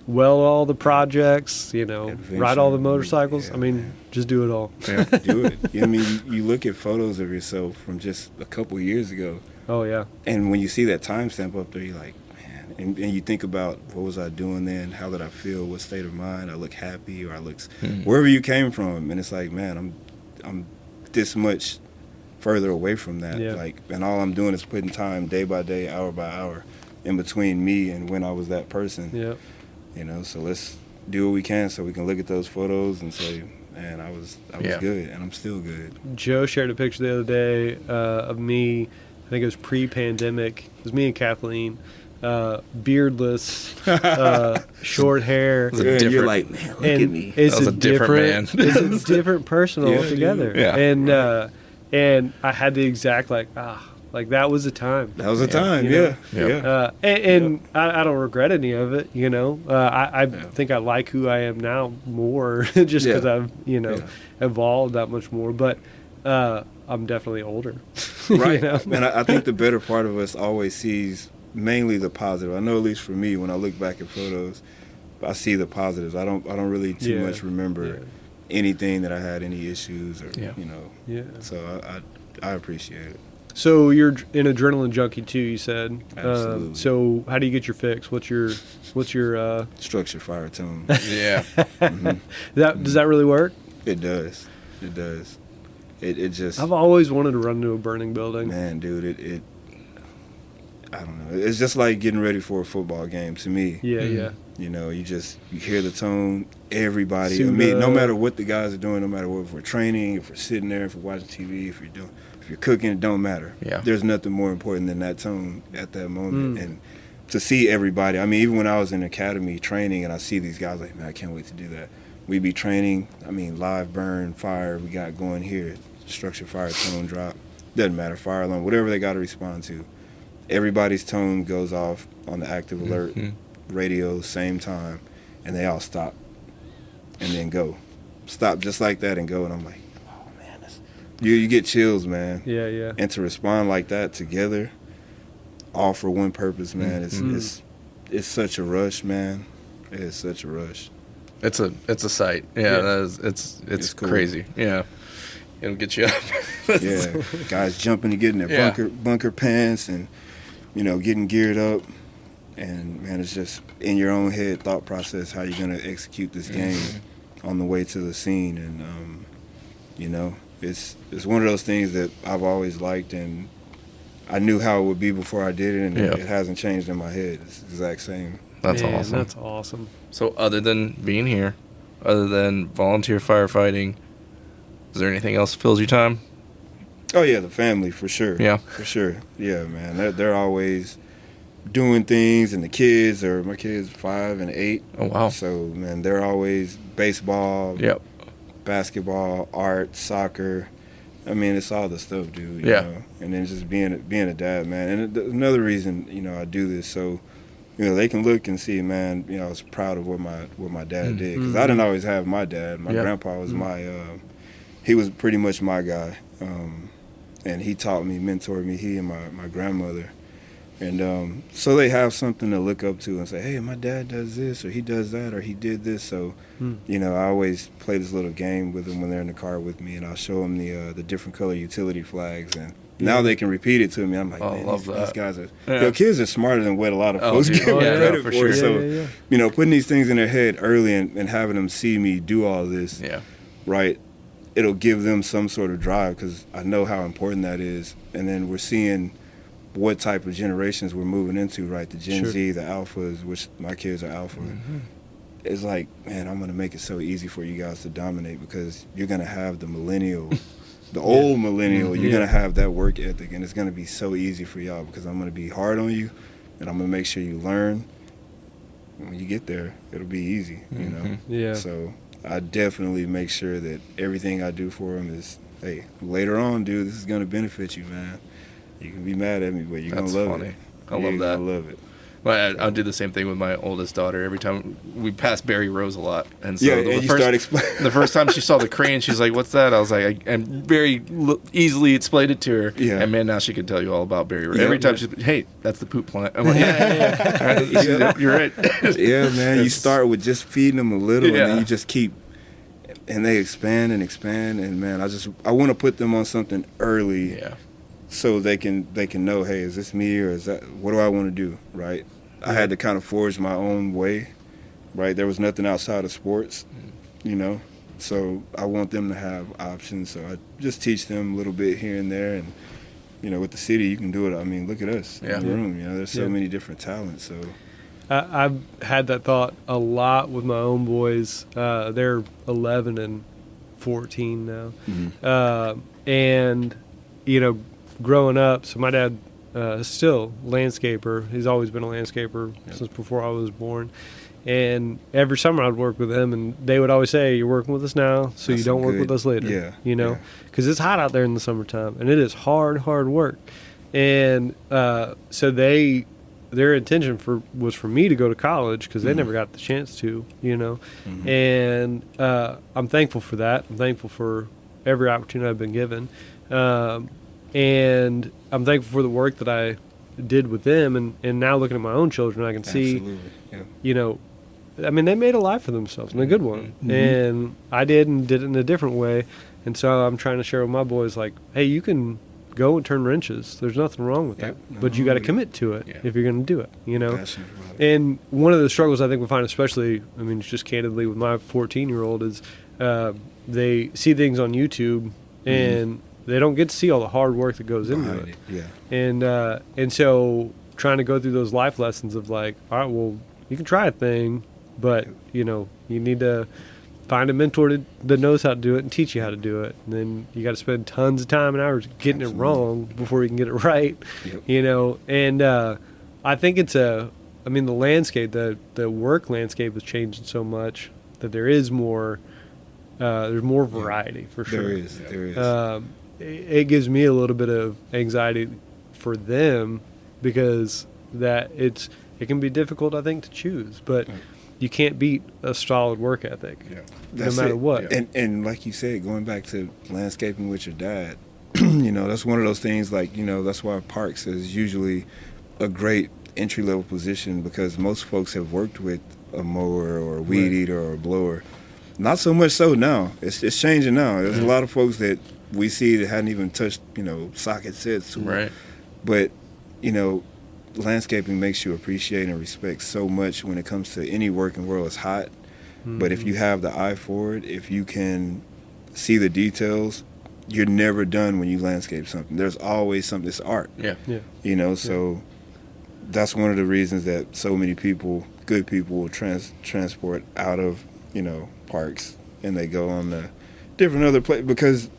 weld all the projects, you know, ride all the Adventure. motorcycles. Yeah, I mean, man. just do it all. Yeah. do it. I mean, you look at photos of yourself from just a couple years ago, Oh yeah. and when you see that timestamp up there, you're like, man. And you think about what was I doing then? How did I feel? What state of mind? I look happy, or I look wherever you came from, and it's like, man, I'm this much further away from that. Yeah. Like, and all I'm doing is putting time day by day, hour by hour, in between me and when I was that person. Yeah. You know, so let's do what we can so we can look at those photos and say, man, I was Yeah. good, and I'm still good. Joe shared a picture the other day of me. I think it was pre-pandemic. It was me and Kathleen, beardless, short hair. It's a different- you're like, man, look at And me. it's That was a different man. It's a different person Yeah, altogether. dude. Yeah. And I had the exact like that was the time. That was a time, You know? yeah. Yeah. And I don't regret any of it, you know. I think I like who I am now more just because Yeah. I've, you know, evolved that much more. But I'm definitely older. Right. You know? And I think the better part of us always sees mainly the positive. I know, at least for me, when I look back at photos, I see the positives. I don't really too much remember anything that I had any issues or you know. Yeah. So I appreciate it. So you're an adrenaline junkie too, you said. Absolutely. So how do you get your fix? What's your Structure, fire, tone. Yeah. does that really work? It does. It does. It just. I've always wanted to run into a burning building. Man, dude, it I don't know. It's just like getting ready for a football game to me. Yeah, yeah. You know, you hear the tone, everybody. I Suit mean, no up. matter what the guys are doing, no matter what, if we're training, if we're sitting there, if we're watching TV, if you're cooking, it don't matter. Yeah. There's nothing more important than that tone at that moment. And to see everybody, I mean, even when I was in academy training and I see these guys, like, man, I can't wait to do that. We'd be training, I mean, live burn, fire, we got going here, structure, fire, tone, drop. Doesn't matter, fire alarm, whatever they got to respond to. Everybody's tone goes off on the active alert, radio, same time, and they all stop and then go. Stop just like that and go, and I'm like, oh, man. You get chills, man. Yeah, yeah. And to respond like that together, all for one purpose, man, it's such a rush, man. It is such a rush. It's a sight. Yeah, that is, it's cool. crazy. Yeah. It'll get you up. Yeah, guys jumping to get in their bunker pants and, you know, getting geared up. And, man, it's just in your own head thought process how you're going to execute this game on the way to the scene. And, you know, it's one of those things that I've always liked, and I knew how it would be before I did it, and it hasn't changed in my head. It's the exact same. That's Man, awesome. That's awesome. So other than being here, other than volunteer firefighting, is there anything else that fills your time? Oh, yeah, the family, for sure. Yeah. For sure. Yeah, man. They're always doing things, and the kids, or my kids 5 and 8. Oh, wow. So, man, they're always baseball, Yep. basketball, art, soccer. I mean, it's all the stuff, dude. You Yeah. know? And then just being a dad, man. And another reason, you know, I do this, so, you know, they can look and see, man, you know, I was proud of what my dad did. Because I didn't always have my dad. My grandpa was he was pretty much my guy. And he taught me, mentored me, he and my grandmother. And so they have something to look up to and say, hey, my dad does this, or he does that, or he did this. So, you know, I always play this little game with them when they're in the car with me, and I'll show them the different color utility flags. And now they can repeat it to me. I'm like, man, these guys are, kids are smarter than what a lot of folks give credit for. Sure. So, you know, putting these things in their head early and having them see me do all this, right, it'll give them some sort of drive because I know how important that is. And then we're seeing what type of generations we're moving into, right? The Gen Z, the Alphas, which my kids are Alpha. It's like, man, I'm going to make it so easy for you guys to dominate because you're going to have the millennial, the old millennial. You're going to have that work ethic, and it's going to be so easy for y'all because I'm going to be hard on you, and I'm going to make sure you learn. And when you get there, it'll be easy, you know? Yeah. So I definitely make sure that everything I do for them is, hey, later on, dude, this is going to benefit you, man. You can be mad at me, but you're going to love it. I love that. I love it. Well, I'll do the same thing with my oldest daughter. Every time we pass Barry Rose a lot, and so start explaining. The first time she saw the crane, she's like, "What's that?" I was like, and very easily explained it to her. Yeah. And man, now she can tell you all about Barry Rose. Every time she's, "Hey, that's the poop plant." I'm like, "Yeah, you're right." Yeah, man. You start with just feeding them a little, and then you just keep, and they expand and expand. And man, I want to put them on something early. Yeah. So they can know, hey, is this me or is that, what do I want to do, right? I had to kind of forge my own way, right? There was nothing outside of sports, you know? So I want them to have options. So I just teach them a little bit here and there. And, you know, with the city, you can do it. I mean, look at us in the room. You know, there's so many different talents. So I've had that thought a lot with my own boys. They're 11 and 14 now. And, you know, growing up, so my dad is still landscaper. He's always been a landscaper since before I was born. And every summer I'd work with him, and they would always say, "You're working with us now, so you don't work with us later." Yeah, you know, because it's hot out there in the summertime, and it is hard work. And so their intention was for me to go to college because they never got the chance to, you know. And I'm thankful for that. I'm thankful for every opportunity I've been given. And I'm thankful for the work that I did with them. And now looking at my own children, I can see, you know, I mean, they made a life for themselves and a good one. And I did it in a different way. And so I'm trying to share with my boys, like, hey, you can go and turn wrenches. There's nothing wrong with that. But you got to commit to it if you're going to do it, you know. And one of the struggles I think we find, especially, I mean, just candidly with my 14-year-old, is they see things on YouTube and they don't get to see all the hard work that goes into it. And so trying to go through those life lessons of like, all right, well, you can try a thing, but, you know, you need to find a mentor that knows how to do it and teach you how to do it. And then you got to spend tons of time and hours getting it wrong before you can get it right, you know. And I think the landscape, the work landscape is changing so much that there is more, there's more variety for sure. There is. It gives me a little bit of anxiety for them because it can be difficult, I think, to choose, but you can't beat a solid work ethic no matter what. And like you said, going back to landscaping with your dad, you know, that's one of those things, like, you know, that's why parks is usually a great entry-level position because most folks have worked with a mower or a weed eater or a blower. Not so much so now. It's changing now. There's a lot of folks that we see that hadn't even touched, you know, socket sets. Right. But, you know, landscaping makes you appreciate and respect so much when it comes to any work in the world. It's hot. But if you have the eye for it, if you can see the details, you're never done when you landscape something. There's always something. It's art. You know, so that's one of the reasons that so many people, good people, will transport out of, you know, parks and they go on the different other places because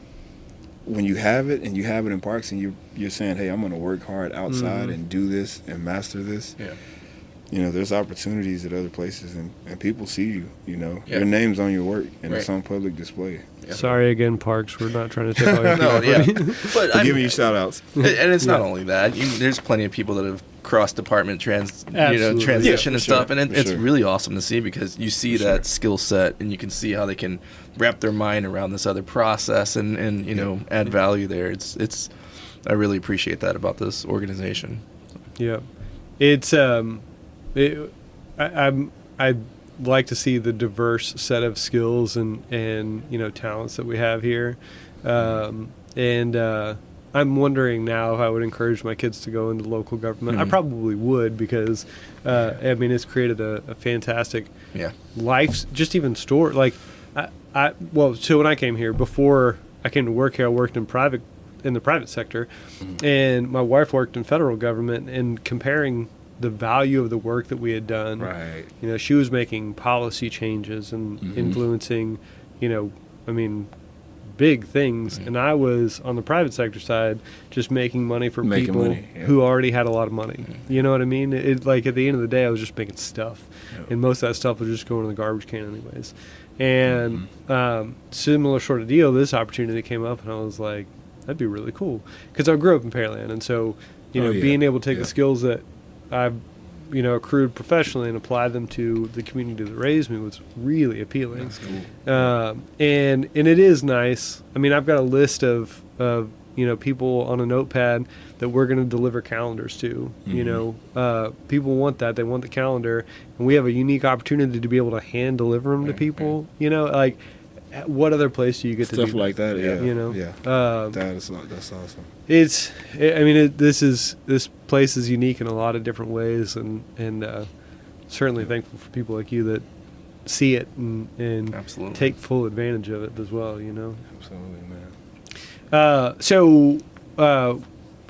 when you have it and you have it in parks and you're saying, hey, I'm going to work hard outside and do this and master this, you know, there's opportunities at other places and people see you, you know. Your name's on your work and it's on public display. Sorry again, parks. We're not trying to take all your But I'm giving you shout outs. And it's not only that. There's plenty of people that have cross-department transition and stuff, and it's really awesome to see because you see that skill set and you can see how they can wrap their mind around this other process and you know, add value there. It's I really appreciate that about this organization. Yeah, it's I like to see the diverse set of skills and talents that we have here, and I'm wondering now if I would encourage my kids to go into local government. I probably would because it's created a fantastic life, just even store like so when I came here, before I came to work here, I worked in the private sector, and my wife worked in federal government, and comparing the value of the work that we had done, Right. She was making policy changes and influencing, big things, and I was on the private sector side just making money for people who already had a lot of money. You know what I mean? It like at the end of the day, I was just making stuff, and most of that stuff was just going in the garbage can anyways. And similar sort of deal, this opportunity came up, and I was like, that'd be really cool, because I grew up in Pearland, and so being able to take the skills that I've accrued professionally and apply them to the community that raised me was really appealing. That's cool. And it is nice. I mean, I've got a list of people on a notepad that we're going to deliver calendars to. People want that. They want the calendar, and we have a unique opportunity to be able to hand deliver them to people. Like, what other place do you get to do Stuff like that? Yeah. That's awesome. This place is unique in a lot of different ways, and certainly thankful for people like you that see it and Absolutely. take full advantage of it as well. Absolutely, man.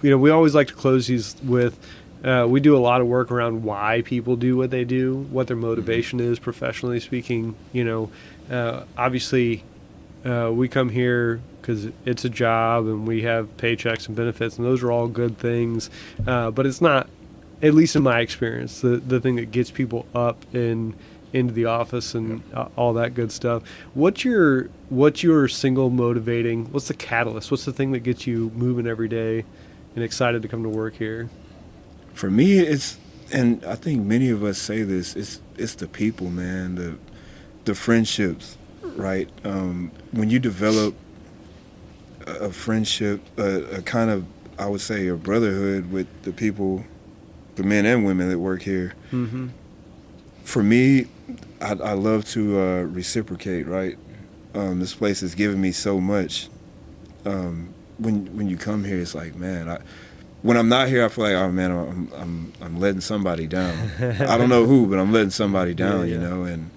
We always like to close these with. We do a lot of work around why people do what they do, what their motivation is, professionally speaking. Obviously, we come here because it's a job and we have paychecks and benefits, and those are all good things. But it's not, at least in my experience, the thing that gets people up and into the office and all that good stuff. What's your single motivating? What's the catalyst? What's the thing that gets you moving every day and excited to come to work here? For me, and I think many of us say this, it's the people, man, the friendships, right? When you develop a friendship, a kind of, I would say, a brotherhood with the people, the men and women that work here. Mm-hmm. For me, I love to reciprocate, right? This place has given me so much. When you come here, it's like, man, when I'm not here, I feel like, oh man, I'm letting somebody down. I don't know who, but I'm letting somebody down, and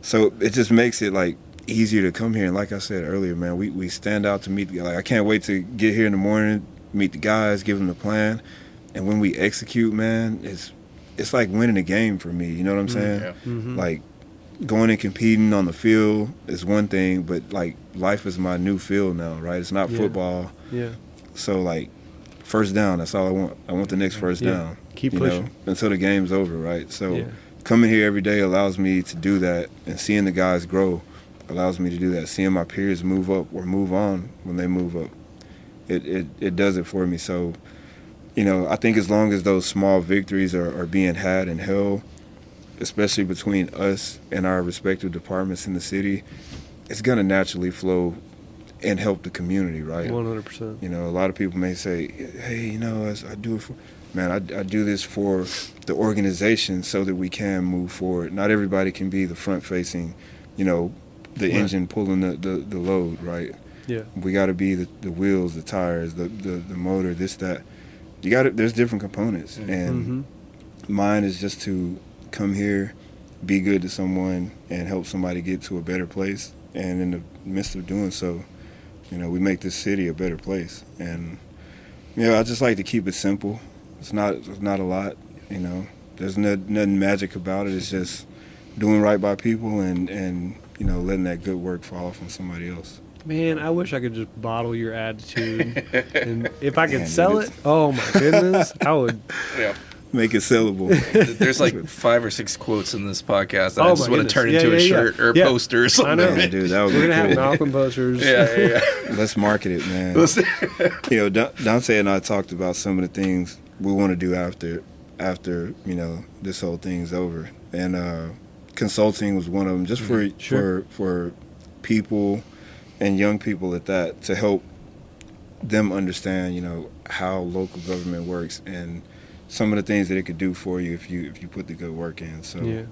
so it just makes it like easier to come here. And like I said earlier, man, we stand out to meet. Like I can't wait to get here in the morning, meet the guys, give them the plan, and when we execute, man, it's like winning a game for me. You know what I'm saying? Yeah. Mm-hmm. Like going and competing on the field is one thing, but like life is my new field now, right? It's not football. Yeah. So like first down, that's all I want. I want the next first down. Keep pushing until the game's over, right? So coming here every day allows me to do that, and seeing the guys grow allows me to do that. Seeing my peers move up or move on when they move up, it does it for me. So, I think as long as those small victories are being had and held, especially between us and our respective departments in the city, it's going to naturally flow and help the community, right? 100%. A lot of people may say, hey, I do it for, man, I do this for the organization so that we can move forward. Not everybody can be the front-facing, the engine pulling the load, right? Yeah. We got to be the wheels, the tires, the motor, this, that. There's different components, and mine is just to come here, be good to someone, and help somebody get to a better place. And in the midst of doing so, we make this city a better place. And I just like to keep it simple. It's not a lot. There's nothing magic about it. It's just doing right by people and letting that good work fall off on somebody else. Man, I wish I could just bottle your attitude, and if I could sell it, oh my goodness, I would. Yeah. Make it sellable. There's like 5 or 6 quotes in this podcast that I just want to turn into a shirt or a poster or something. I know, man, dude. That would We're be gonna cool. have Malcome posters. Yeah. Let's market it, man. Dante and I talked about some of the things we want to do after this whole thing's over, and consulting was one of them. Just for people and young people at that, to help them understand, how local government works and some of the things that it could do for you if you put the good work in. So Yeah.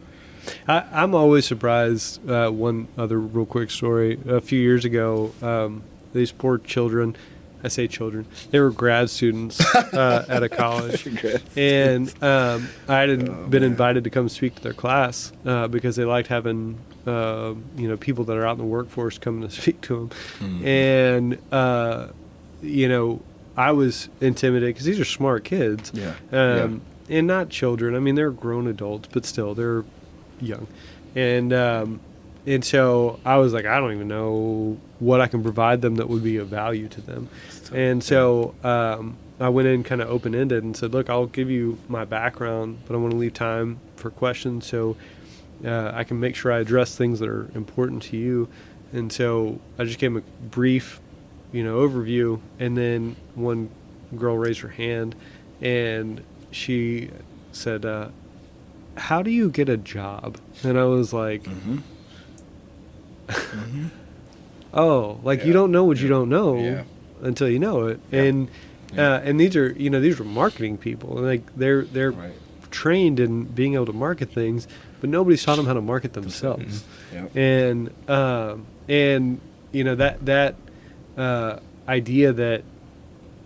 I'm always surprised. One other real quick story. A few years ago, these poor children, I say children, they were grad students at a college. And I had been invited to come speak to their class because they liked having people that are out in the workforce coming to speak to them. And, I was intimidated because these are smart kids. And not children. I mean, they're grown adults, but still, they're young. And so I was like, I don't even know what I can provide them that would be of value to them. And so I went in kind of open-ended and said, look, I'll give you my background, but I want to leave time for questions so I can make sure I address things that are important to you. And so I just gave them a brief, overview. And then one girl raised her hand and she said, how do you get a job? And I was like, oh, like you don't know what you don't know until you know it. And these are marketing people, and like they're trained in being able to market things, but nobody's taught them how to market themselves. And that idea that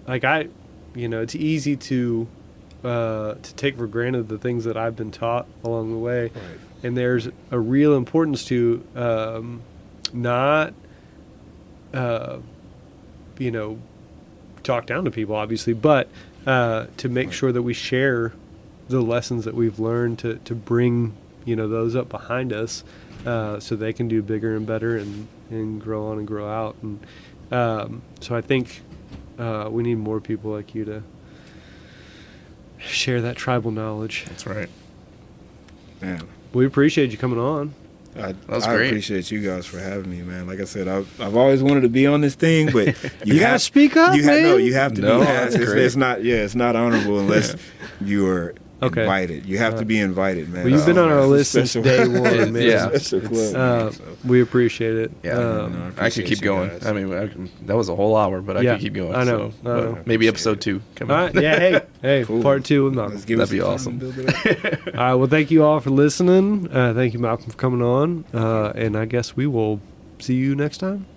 like it's easy to take for granted the things that I've been taught along the way. And there's a real importance to not, talk down to people, obviously, but to make sure that we share the lessons that we've learned to bring, those up behind us so they can do bigger and better and grow on and grow out. And so I think we need more people like you to share that tribal knowledge. That's right. Man. We appreciate you coming on. I great. appreciate you guys for having me, man. Like I said, I've always wanted to be on this thing, but you gotta speak up, man. You have to. No, it's not honorable unless you are invited. You have to be invited, man. Well, you've been on our list since day one, man. Yeah. We appreciate it. Yeah, I could keep going. Guys. I mean, that was a whole hour, but I could keep going. I know. Maybe episode 2. Come on. All right, yeah, hey, cool. Part 2 with Malcolm. That'd be awesome. All right, well, thank you all for listening. Thank you, Malcolm, for coming on. And I guess we will see you next time.